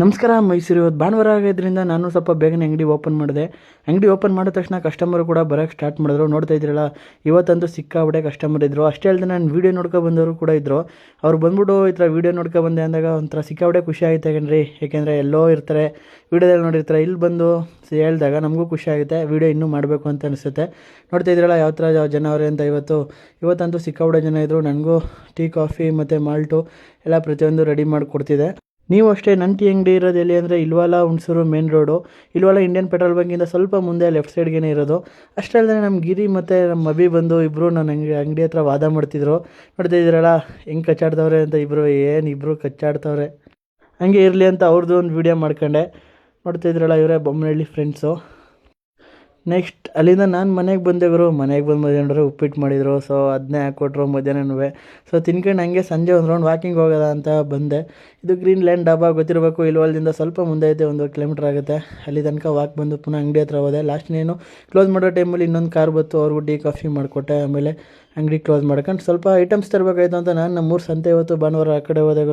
ನಮಸ್ಕಾರ ಮೈಸೂರು. ಇವತ್ತು ಭಾನುವಾರ ಆಗಿದ್ದರಿಂದ ನಾನು ಸ್ವಲ್ಪ ಬೇಗನೆ ಅಂಗಡಿ ಓಪನ್ ಮಾಡಿದೆ. ಅಂಗಡಿ ಓಪನ್ ಮಾಡಿದ ತಕ್ಷಣ ಕಸ್ಟಮರು ಕೂಡ ಬರೋಕ್ಕೆ ಸ್ಟಾರ್ಟ್ ಮಾಡಿದ್ರು. ನೋಡ್ತಾ ಇದ್ದೀರಲ್ಲ, ಇವತ್ತಂತೂ ಸಿಕ್ಕಾಬಿಟ್ಟೆ ಕಸ್ಟಮರ್ ಇದ್ದರು. ಅಷ್ಟೇ ಅಲ್ಲದೆ ನಾನು ವೀಡಿಯೋ ನೋಡ್ಕೊ ಬಂದವರು ಕೂಡ ಇದ್ದರು. ಅವ್ರು ಬಂದ್ಬಿಟ್ಟು ಈ ಥರ ವೀಡಿಯೋ ನೋಡ್ಕೊ ಬಂದೆ ಅಂದಾಗ ಒಂಥರ ಸಿಕ್ಕಾಬಿಟ್ಟೆ ಖುಷಿ ಆಗುತ್ತೆ ಕಣ್ರಿ. ಏಕೆಂದರೆ ಎಲ್ಲೋ ಇರ್ತಾರೆ, ವೀಡಿಯೋದಲ್ಲಿ ನೋಡಿರ್ತಾರೆ, ಇಲ್ಲಿ ಬಂದು ಹೇಳಿದಾಗ ನಮಗೂ ಖುಷಿ ಆಗುತ್ತೆ, ವೀಡಿಯೋ ಇನ್ನೂ ಮಾಡಬೇಕು ಅಂತ ಅನಿಸುತ್ತೆ. ನೋಡ್ತಾ ಇದ್ದೀರಲ್ಲ ಯಾವ ಥರ ಜನ ಅವರೇ ಅಂತ. ಇವತ್ತಂತೂ ಸಿಕ್ಕಾಬಿಟ್ಟೆ ಜನ ಇದ್ದರು. ನನಗೂ ಟೀ, ಕಾಫಿ ಮತ್ತು ಮಾಲ್ಟು ಎಲ್ಲ ಪ್ರತಿಯೊಂದು ರೆಡಿ ಮಾಡಿ ಕೊಡ್ತಿದ್ದೆ. ನೀವು ಅಷ್ಟೇ. ನನ್ನ ಟೀ ಅಂಗಡಿ ಇರೋದು ಎಲ್ಲಿ ಅಂದರೆ Ilwala Hunsur main road. Ilwala Indian petrol ಬಂಕಿಂದ ಸ್ವಲ್ಪ ಮುಂದೆ ಲೆಫ್ಟ್ ಸೈಡ್ಗೇ ಇರೋದು. ಅಷ್ಟೇ ಅಲ್ಲದೆ ನಮ್ಮ ಗಿರಿ ಮತ್ತು ನಮ್ಮ ಅಭಿ ಬಂದು ಇಬ್ಬರು ನನ್ನ ಅಂಗಡಿ ಹತ್ರ ವಾದ ಮಾಡ್ತಿದ್ರು. ನೋಡ್ತಾ ಇದ್ದೀರಲ್ಲ ಹೆಂಗೆ ಕಚ್ಚಾಡ್ತವ್ರೆ ಅಂತ. ಇಬ್ಬರು ಕಚ್ಚಾಡ್ತವ್ರೆ. ಹಂಗೆ ಇರಲಿ ಅಂತ ಅವ್ರದ್ದು ಒಂದು ವೀಡಿಯೋ ಮಾಡ್ಕೊಂಡೆ. ನೋಡ್ತಾ ಇದ್ದೀರಲ್ಲ, ಇವರೇ ಬೊಮ್ಮನಹಳ್ಳಿ ಫ್ರೆಂಡ್ಸು. ನೆಕ್ಸ್ಟ್ ಅಲ್ಲಿಂದ ನಾನು ಮನೆಗೆ ಬಂದೆ ಮನೆಗೆ ಬಂದು ಮಧ್ಯಾಹ್ನ ಉಪ್ಪಿಟ್ಟು ಮಾಡಿದರು. ಸೊ ಅದನ್ನೇ ಹಾಕ್ಕೊಟ್ರು ಮಧ್ಯಾಹ್ನವೇ. ಸೊ ತಿನ್ಕೊಂಡು ಹಂಗೆ ಸಂಜೆ ಒಂದು ರೌಂಡ್ ವಾಕಿಂಗ್ ಹೋಗೋದ ಅಂತ ಬಂದೆ. ಇದು ಗ್ರೀನ್ ಲ್ಯಾಂಡ್ ಡಾಬಾ ಗೊತ್ತಿರಬೇಕು. ಇಲ್ವಲ್ದಿಂದ ಸ್ವಲ್ಪ ಮುಂದೆ ಐತೆ, 1 ಕಿಲೋಮೀಟ್ರ್ ಆಗುತ್ತೆ. ಅಲ್ಲಿ ತನಕ ವಾಕ್ ಬಂದು ಪುನಃ ಅಂಗಡಿ ಹತ್ರ ಹೋದೆ. ಲಾಸ್ಟ್ನೇನು ಕ್ಲೋಸ್ ಮಾಡೋ ಟೈಮಲ್ಲಿ ಇನ್ನೊಂದು ಕಾರ್ ಬಂತು, ಅವ್ರಿಗೂ ಟೀ ಕಾಫಿ ಮಾಡಿಕೊಟ್ಟೆ. ಆಮೇಲೆ ಅಂಗಡಿ ಕ್ಲೋಸ್ ಮಾಡ್ಕೊಂಡು ಸ್ವಲ್ಪ ಐಟಮ್ಸ್ ತರಬೇಕಾಯ್ತು ಅಂತ ನಾನು ನಮ್ಮೂರು ಸಂತೆ ಭಾನುವಾರ ಆ ಕಡೆ ಹೋದೆ